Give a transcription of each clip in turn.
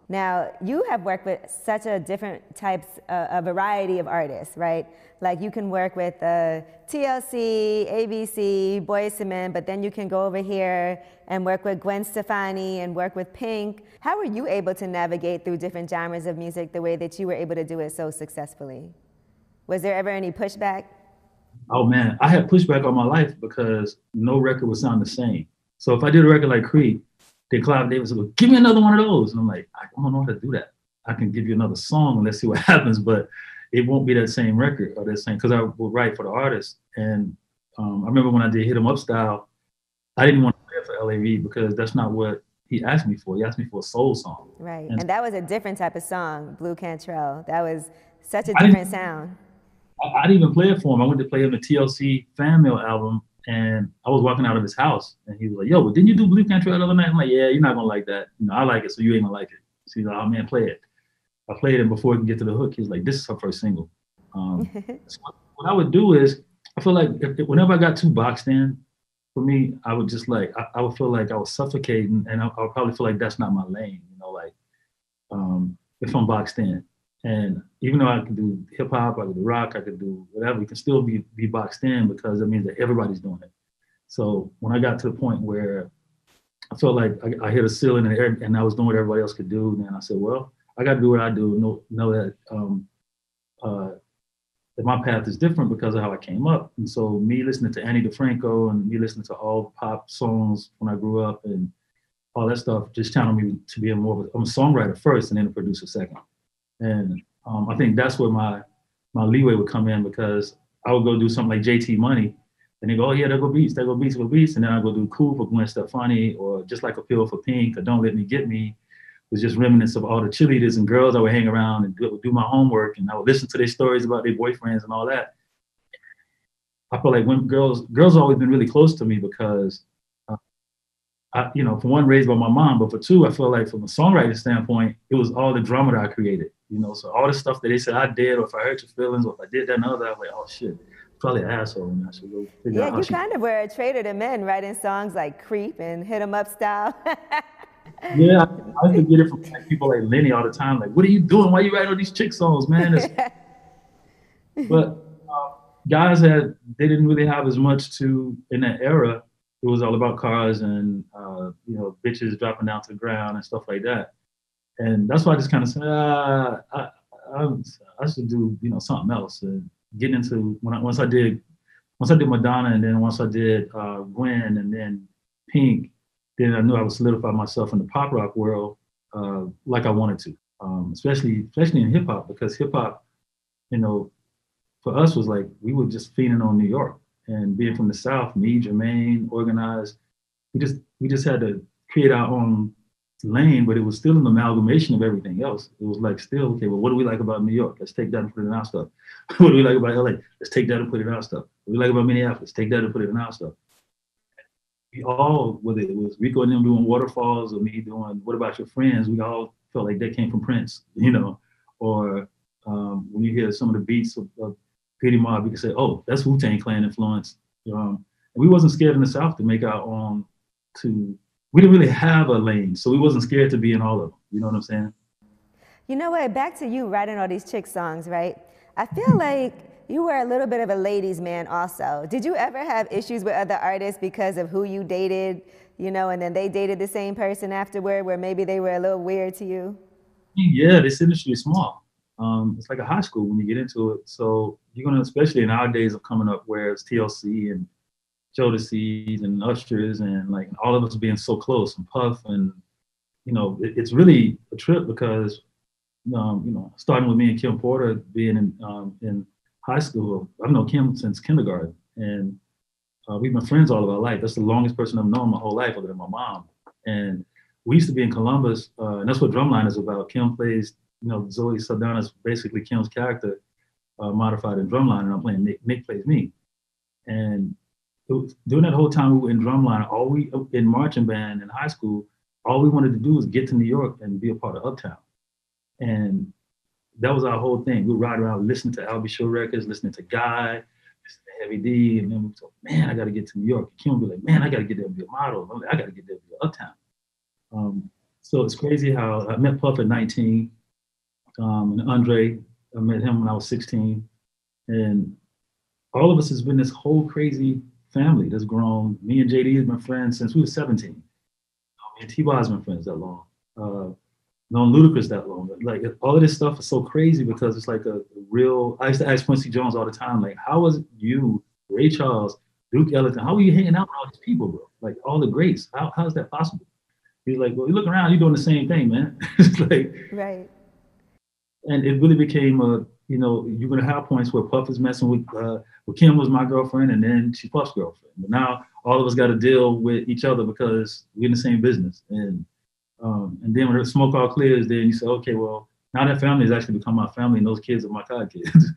Now, you have worked with such a different types, a variety of artists, right? Like you can work with TLC, ABC, Boyz II Men, but then you can go over here and work with Gwen Stefani and work with Pink. How were you able to navigate through different genres of music the way that you were able to do it so successfully? Was there ever any pushback? Oh man, I had pushback all my life because no record would sound the same. So if I did a record like Creed, then Clive Davis would go, give me another one of those. And I'm like, I don't know how to do that. I can give you another song and let's see what happens, but it won't be that same record or that same, because I would write for the artist. And I remember when I did Hit 'em Up Style, I didn't want to play it for LAV because that's not what he asked me for. He asked me for a soul song. Right, And and that was a different type of song, Blue Cantrell. That was such a I different didn't, sound. I didn't even play it for him. I went to play him the TLC fan mail album, and I was walking out of his house, and he was like, "Yo, but didn't you do Blue Cantrell the other night?" I'm like, "Yeah, you're not gonna like that. You know, I like it, so you ain't gonna like it." So he's like, "Oh man, play it." I played it before he could get to the hook. He was like, "This is her first single." So what I would do is, I feel like whenever I got too boxed in, for me, I would just like I would feel like I was suffocating, and I would probably feel like that's not my lane. You know, like if I'm boxed in. And even though I could do hip hop, I could do rock, I could do whatever, you can still be boxed in because it means that everybody's doing it. So when I got to the point where I felt like I hit a ceiling and I was doing what everybody else could do, then I said, well, I got to do what I do. Know uh, that my path is different because of how I came up. And so me listening to Annie DeFranco and me listening to all pop songs when I grew up and all that stuff just channeled me to be I'm a songwriter first and then a producer second. And I think that's where my leeway would come in because I would go do something like JT Money, and they go, oh yeah, there go beats, and then I go do Cool for Gwen Stefani, or just like a pill for Pink, or Don't Let Me Get Me. It was just remnants of all the cheerleaders and girls I would hang around and do my homework, and I would listen to their stories about their boyfriends and all that. I feel like when girls always been really close to me because for one, raised by my mom, but for two, I feel like from a songwriting standpoint, it was all the drama that I created. So all the stuff that they said I did, or if I hurt your feelings, or if I did that and other, I was like, oh shit, probably an asshole, and I should go figure Yeah, out how you she. kind of were a traitor to men, writing songs like Creep and Hit 'em Up Style. Yeah, I used to get it from like, people like Lenny all the time. Like, what are you doing? Why you writing all these chick songs, man? But guys they didn't really have as much to in that era. It was all about cars and bitches dropping down to the ground and stuff like that. And that's why I just kind of said, I should do something else and get into once I did Madonna and then once I did Gwen and then Pink, then I knew I would solidify myself in the pop rock world like I wanted to, especially in hip hop because hip hop, you know, for us was like we were just feeding on New York and being from the South, me, Jermaine, organized. We just had to create our own lane, but it was still an amalgamation of everything else. It was like still, okay, well, what do we like about New York? Let's take that and put it in our stuff. What do we like about LA? Let's take that and put it in our stuff. What do we like about Minneapolis? Take that and put it in our stuff. We all, whether it was Rico and them doing waterfalls or me doing What About Your Friends, we all felt like that came from Prince, or when you hear some of the beats of Goody Mob, you can say, oh, that's Wu-Tang Clan influence. And we wasn't scared in the South to make our own, we didn't really have a lane, so we wasn't scared to be in all of them. You know what I'm saying? You know what? Back to you writing all these chick songs, right? I feel like you were a little bit of a ladies' man also. Did you ever have issues with other artists because of who you dated, and then they dated the same person afterward where maybe they were a little weird to you? Yeah, this industry is small. It's like a high school when you get into it. So you're gonna, especially in our days of coming up, where it's TLC and Jodeci's and Ushers and like all of us being so close and Puff and it's really a trip because starting with me and Kim Porter being in high school. I've known Kim since kindergarten, and we've been friends all of our life. That's the longest person I've known my whole life, other than my mom. And we used to be in Columbus, and that's what Drumline is about. Kim plays, Zoe Saldana's basically Kim's character modified in Drumline, and I'm playing Nick. Nick plays me, and during that whole time we were in Drumline, in marching band in high school, all we wanted to do was get to New York and be a part of Uptown. And that was our whole thing. We would ride around listening to Albie Show records, listening to Guy, listening to Heavy D, and then we thought, man, I got to get to New York. Kim would be like, man, I got to get there and be a model. I got to get there and be Uptown. So it's crazy how I met Puff at 19, and Andre, I met him when I was 16. And all of us has been this whole crazy family that's grown. Me and JD have been friends since we were 17. Me and T-Boz has been friends that long. Known Ludacris that long. Like all of this stuff is so crazy because it's like a real. I used to ask Quincy Jones all the time, like, how was you, Ray Charles, Duke Ellington, how are you hanging out with all these people, bro? Like all the greats. How is that possible? He's like, well, you look around, you're doing the same thing, man. It's like, Right. and it really became a, you're gonna have points where Puff is messing with Kim was my girlfriend, and then she's Puff's girlfriend. But now all of us got to deal with each other because we're in the same business. And then when the smoke all clears, then you say, okay, well, now that family has actually become my family, and those kids are my god kids.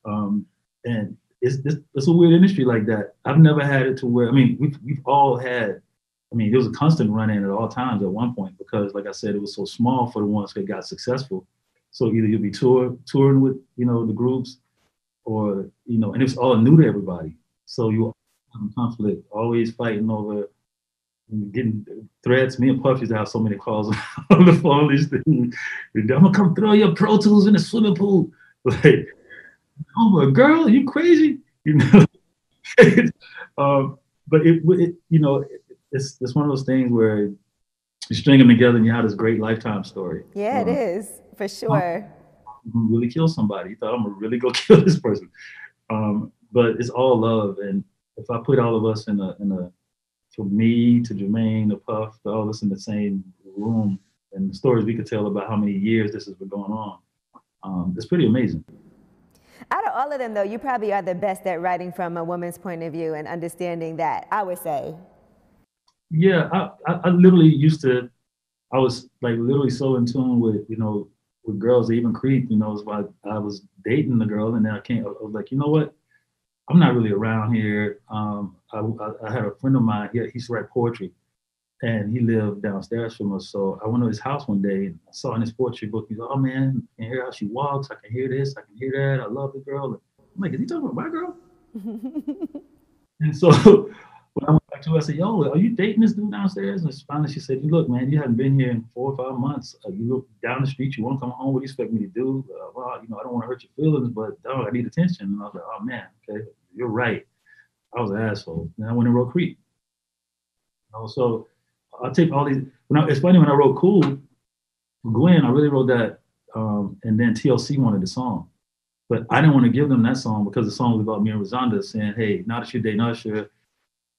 And it's a weird industry like that. I've never had it to where, I mean, we've all had. I mean, there was a constant run in at all times at one point because, like I said, it was so small for the ones that got successful. So either you'll be touring with, the groups, or, and it's all new to everybody. So you have conflict, always fighting over getting threats. Me and Puff used to have so many calls on the phone. These things. I'm gonna come throw your Pro Tools in the swimming pool. Like, oh my girl, are you crazy? But it's one of those things where you string them together and you have this great lifetime story. Yeah, it is for sure. Really kill somebody. You thought I'm gonna really go kill this person, but it's all love. And if I put all of us in a from me to Jermaine to Puff to all of us in the same room, and the stories we could tell about how many years this has been going on, it's pretty amazing. Out of all of them, though, you probably are the best at writing from a woman's point of view and understanding that, I would say. Yeah, I literally used to. I was like literally so in tune with with girls that even creep. It's why I was dating the girl, and then I was like, you know what? I'm not really around here. I had a friend of mine. He used to write poetry, and he lived downstairs from us. So I went to his house one day, and I saw in his poetry book. He's like, "Oh man, I can hear how she walks. I can hear this. I can hear that. I love the girl." I'm like, "Is he talking about my girl?" And so when I went back to her, I said, "Yo, are you dating this dude downstairs?" And finally she said, "Look, man, you haven't been here in 4 or 5 months. You look down the street, you won't come home. What do you expect me to do? Well, I don't want to hurt your feelings, but dog, I need attention." And I was like, "Oh man, okay, you're right. I was an asshole." And I went and wrote Creep. So I take all these. It's funny when I wrote Cool for Gwen, I really wrote that, and then TLC wanted the song, but I didn't want to give them that song because the song was about me and Rosanda saying, "Hey, now that you're dating Usher,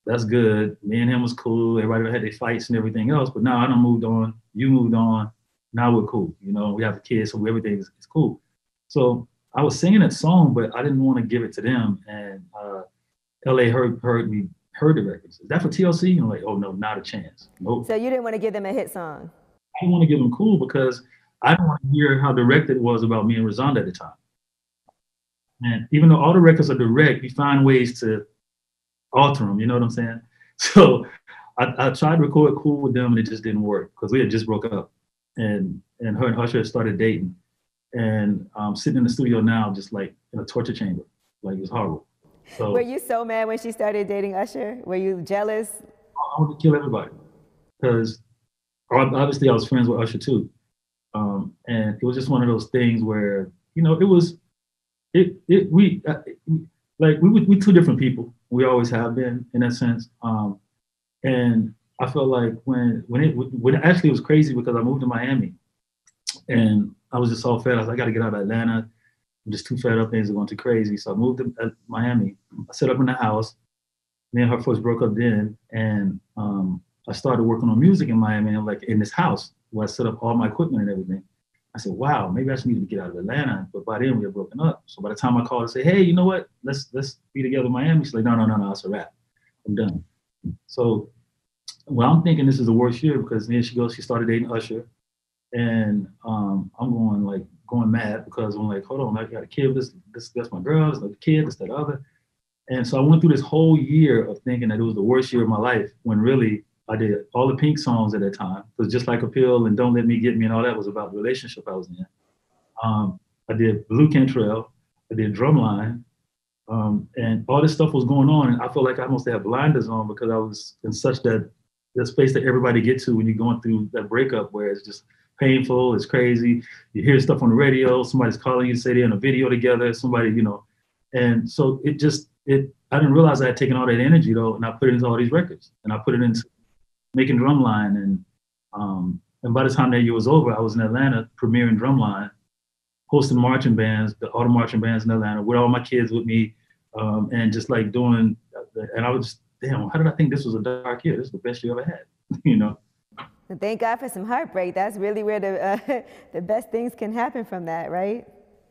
that's good. Me and him was cool. Everybody had their fights and everything else, but now I done moved on. You moved on. Now we're cool. We have the kids, so everything is cool." So I was singing that song, but I didn't want to give it to them, and LA heard the records. Is that for TLC? And I'm like, oh no, not a chance. Nope. So you didn't want to give them a hit song? I didn't want to give them Cool because I didn't want to hear how direct it was about me and Rosanda at the time. And even though all the records are direct, we find ways to alter them. You know what I'm saying? So I tried to record Cool with them, and it just didn't work because we had just broke up, and her and Usher had started dating, and sitting in the studio now, just like in a torture chamber, like it was horrible. So, were you so mad when she started dating Usher? Were you jealous? I wanted to kill everybody because obviously I was friends with Usher too, and it was just one of those things where it was we two different people. We always have been in that sense, and I felt like when actually it was crazy because I moved to Miami, and I was just all fed. I was like, I got to get out of Atlanta. I'm just too fed up. Things are going too crazy. So I moved to Miami. I set up in the house. Me and her first broke up then, and I started working on music in Miami. And like in this house where I set up all my equipment and everything. I said, wow, maybe I just need to get out of Atlanta. But by then we had broken up. So by the time I called and say, hey, you know what? Let's be together in Miami. She's like, no, it's a wrap. I'm done. So I'm thinking this is the worst year because then she started dating Usher, and I'm going mad because I'm like, hold on, I got a kid with that's my girl, that's the kid, this, that, other. And so I went through this whole year of thinking that it was the worst year of my life when really I did all the Pink songs at that time. Because Just Like a Pill and Don't Let Me Get Me and all that was about the relationship I was in. I did Blue Cantrell, I did Drumline, and all this stuff was going on. And I felt like I must have blinders on because I was in such that the space that everybody gets to when you're going through that breakup, where it's just painful, it's crazy. You hear stuff on the radio, somebody's calling you, say they're in a video together, somebody, and so I didn't realize I had taken all that energy though, and I put it into all these records, and I put it into making Drumline, and by the time that year was over, I was in Atlanta premiering Drumline, hosting marching bands, all the marching bands in Atlanta, with all my kids with me, and just like doing, and I was just, damn, how did I think this was a dark year? This is the best year I ever had, Thank God for some heartbreak. That's really where the best things can happen from that, right?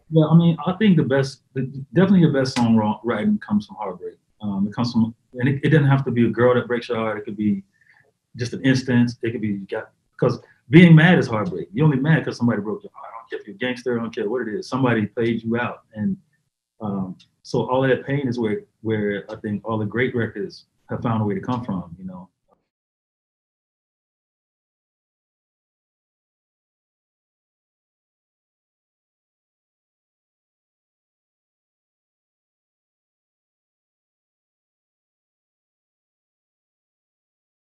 Yeah, I mean, I think definitely the best songwriting comes from heartbreak. It comes from, and it doesn't have to be a girl that breaks your heart. It could be just an instance. It could be, because being mad is heartbreak. You're only mad because somebody broke your heart. I don't care if you're a gangster. I don't care what it is. Somebody played you out, and so all of that pain is where I think all the great records have found a way to come from.